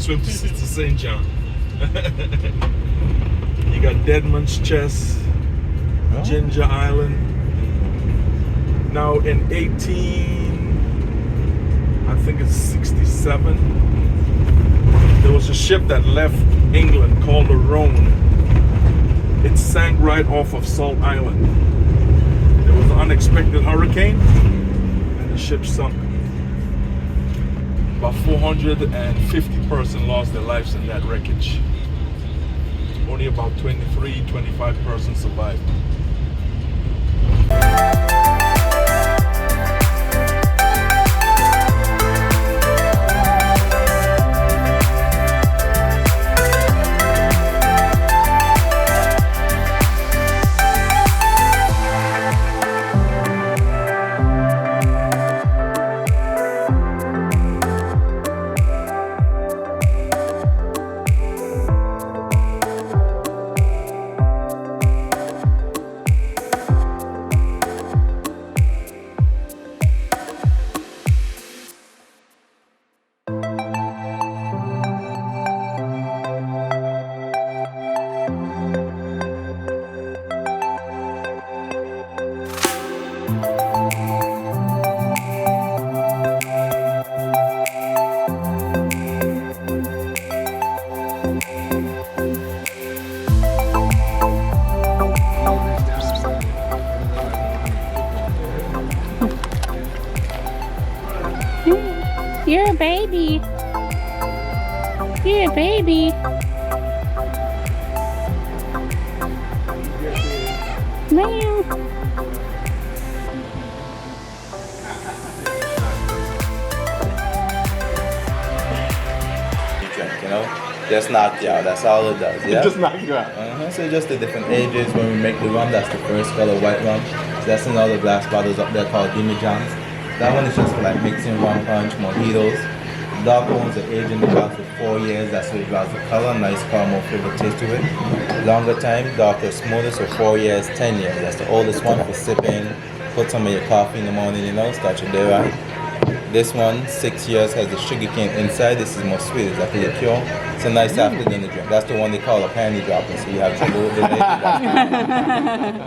swim to St. John. You got Deadman's Chest, Ginger Island. Now in 67, there was a ship that left England called the Rhone. It sank right off of Salt Island. There was an unexpected hurricane and the ship sunk. About 450 persons lost their lives in that wreckage. Only about 25 persons survived. You're a baby. You're a baby. Meow. You know, just knock you out. That's all it does. Yeah. Just knock you out. So just the different ages when we make the rum. That's the first color white rum. So that's in all the glass bottles up there called demijohns. That one is just for like mixing rum punch, mojitos. Dark ones are aged in the glass for 4 years. That's what it draws the color, nice caramel flavor taste to it. Longer time, darker, smoother, so 4 years, 10 years. That's the oldest one for sipping. Put some of your coffee in the morning, you know, start your day right. This one, 6 years, has the sugar cane inside. This is more sweet, it's like a liqueur. It's a nice after dinner drink. That's the one they call a panty dropper, so you have trouble with it.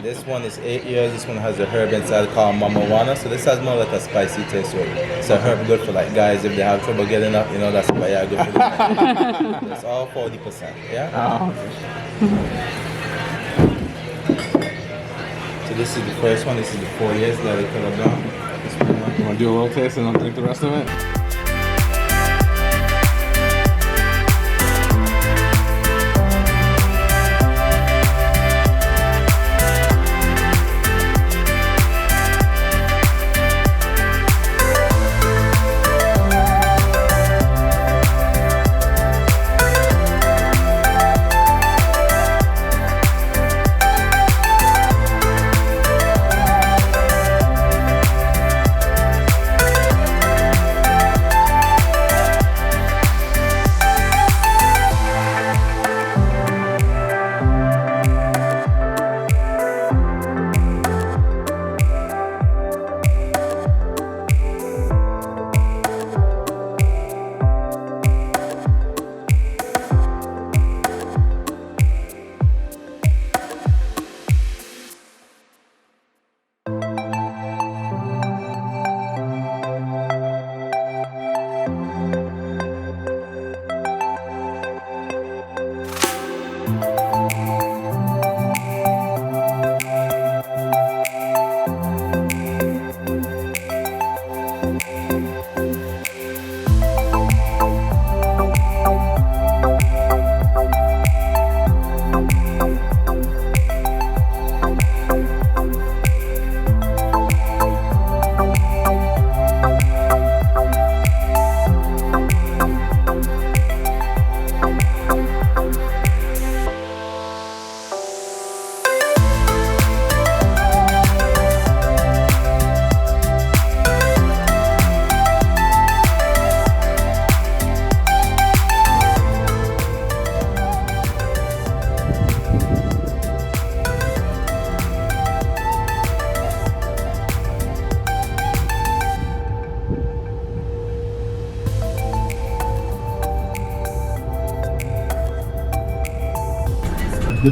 This one is 8 years. This one has a herb inside called mamawana, so this has more like a spicy taste to it. It's a herb good for like guys if they have trouble getting up, you know, that's why yeah, good for them. It's all 40%, yeah? Oh. So this is the first one, this is the 4 years, let it color down. You want to do a little taste and I'll drink the rest of it?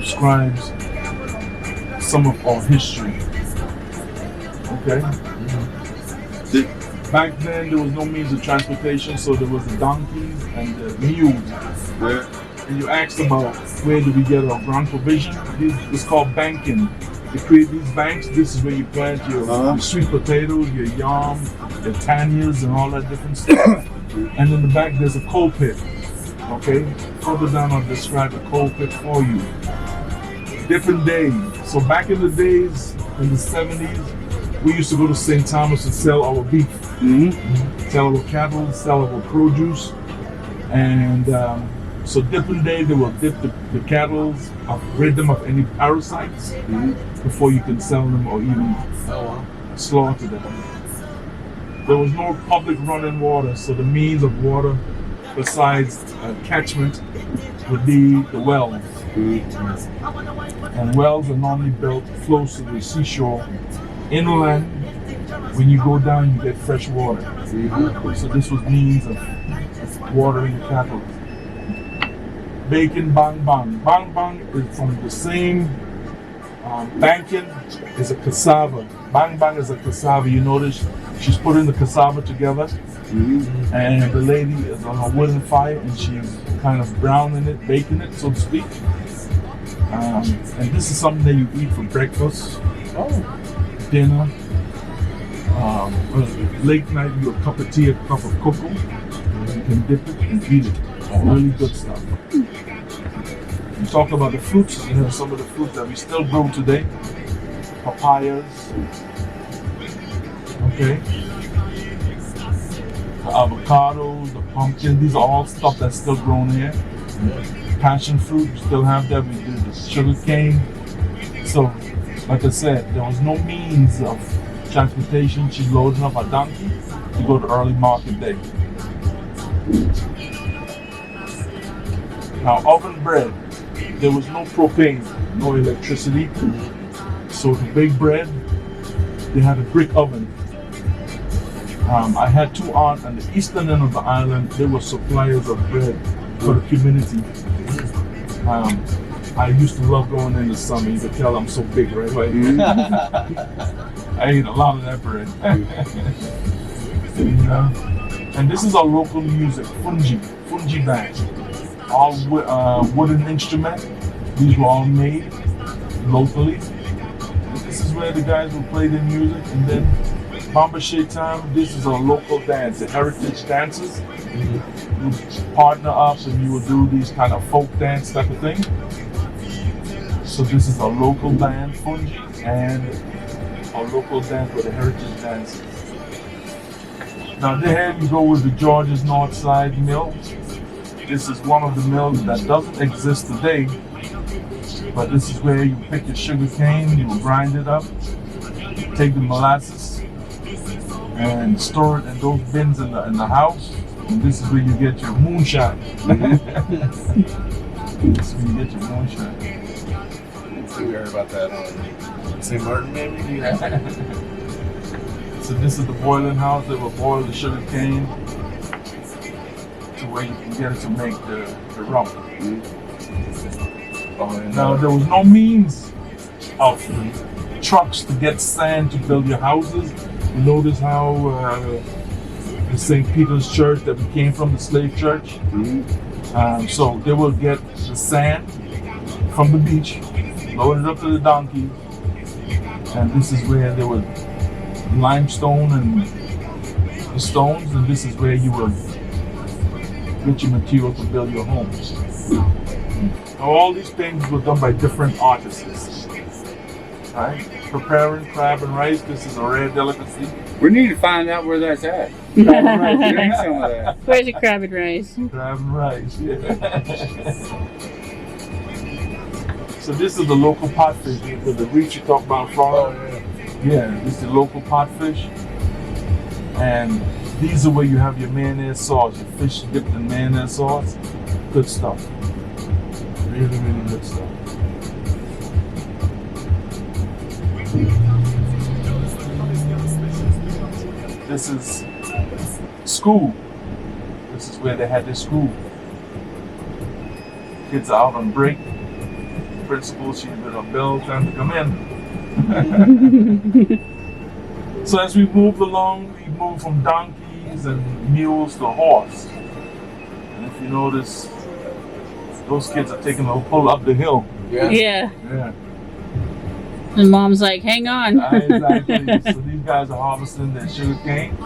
describes some of our history. Okay? Back then, there was no means of transportation, so there was the donkeys and the mules. And you asked about where do we get our ground provision? It's called banking. You create these banks. This is where you plant your sweet potatoes, your yam, your tanias, and all that different stuff. And in the back, there's a coal pit. Okay? Further down, I'll describe the coal pit for you. Different days. So back in the days, in the 70s, we used to go to St. Thomas and sell our beef, sell our cattle, sell our produce. And so different day, they will dip the cattle, rid them of any parasites before you can sell them or even slaughter them. There was no public running water, so the means of water besides catchment would be the wells. And wells are normally built close to the seashore. Inland, when you go down, you get fresh water. So this was means of watering the cattle. Bacon bang bang. Bang bang is from the same banking is a cassava. Bang bang is a cassava. You notice she's putting the cassava together, and the lady is on a wooden fire and she's kind of browning it, baking it, so to speak. And this is something that you eat for breakfast, dinner, late night. You a cup of tea, a cup of cocoa. You can dip it and eat it. Really good stuff. You talk about the fruits. You know, some of the fruits that we still grow today. Papayas. Okay. The avocados, the pumpkin. These are all stuff that's still grown here. Passion fruit, we still have that. We do the sugar cane. So, like I said, there was no means of transportation. She's loading up a donkey to go to early market day. Now, oven bread, there was no propane, no electricity. So to bake bread, they had a brick oven. I had two aunts on the eastern end of the island. They were suppliers of bread for the community. I used to love going in the summer. You could tell I'm so big, right? I ate a lot of that bread. And this is our local music, fungi band. All wooden instrument. These were all made locally. This is where the guys will play their music. And then Bambashe time, this is a local dance, the heritage dances. You partner up and you will do these kind of folk dance type of thing. So this is a local band, Fungi, and a local dance with the heritage dances. Now there you go with the George's Northside Mill. This is one of the mills that doesn't exist today, but this is where you pick your sugar cane, you grind it up, take the molasses, and store it in those bins in the house. And this is where you get your moonshine. This is where you get your moonshine. We heard about that on St. Martin, maybe? Yeah. So this is the boiling house. They will boil the sugar cane to where you can get it to make the rum. Now there was no means of trucks to get sand to build your houses. You notice how the St. Peter's Church that we came from, the slave church. So they will get the sand from the beach, load it up to the donkey, and this is where they would limestone and the stones, and this is where you will get your material to build your homes. Now all these things were done by different artists. Right? Preparing crab and rice, this is a rare delicacy. We need to find out where that's at. Drink some of that. Where's the crab and rice? Crab and rice, yeah. So this is the local potfish with the reach you talk about, Florida. Yeah, this is the local potfish. And these are where you have your mayonnaise sauce, your fish dipped in mayonnaise sauce. Good stuff. Really, really good stuff. This is school. This is where they had their school. Kids are out on break. principal, she's with a bell trying to come in. So as we moved along, we moved from donkeys and mules to horse. And if you notice, those kids are taking a pull up the hill. Yeah. Yeah. Yeah. And mom's like, hang on. Exactly. So these guys are harvesting their sugar cane.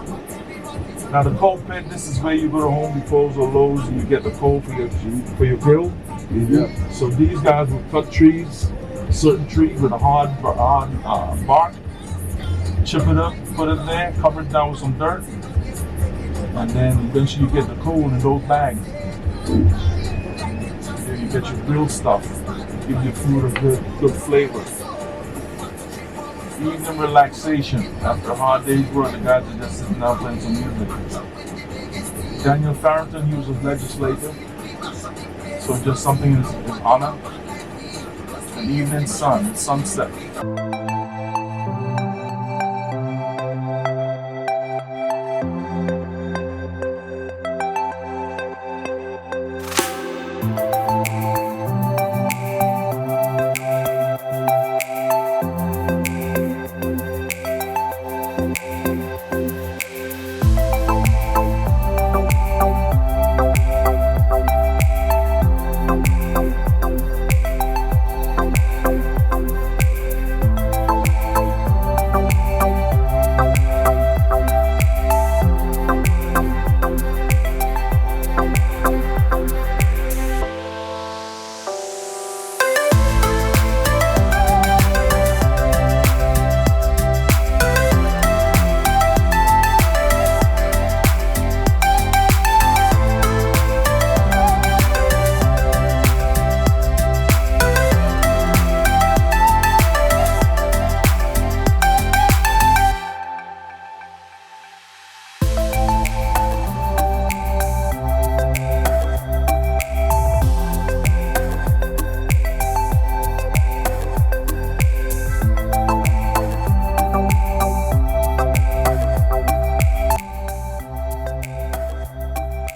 Now the coal pit, this is where you go to Home Depots or Lowe's and you get the coal for your grill. Yeah. So these guys will cut trees, certain trees with a hard bark, chip it up, put it there, cover it down with some dirt, and then eventually you get the coal in those bags. Then you get your grilled stuff, give your food a good flavor. Evening relaxation. After a hard day's work, the guys are just sitting down playing some music. Daniel Farrington, he was a legislator, so just something in his honor. An evening sun, sunset.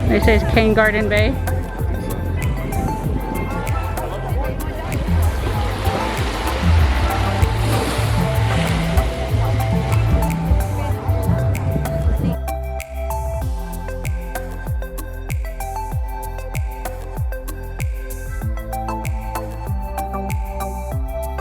It says Cane Garden Bay.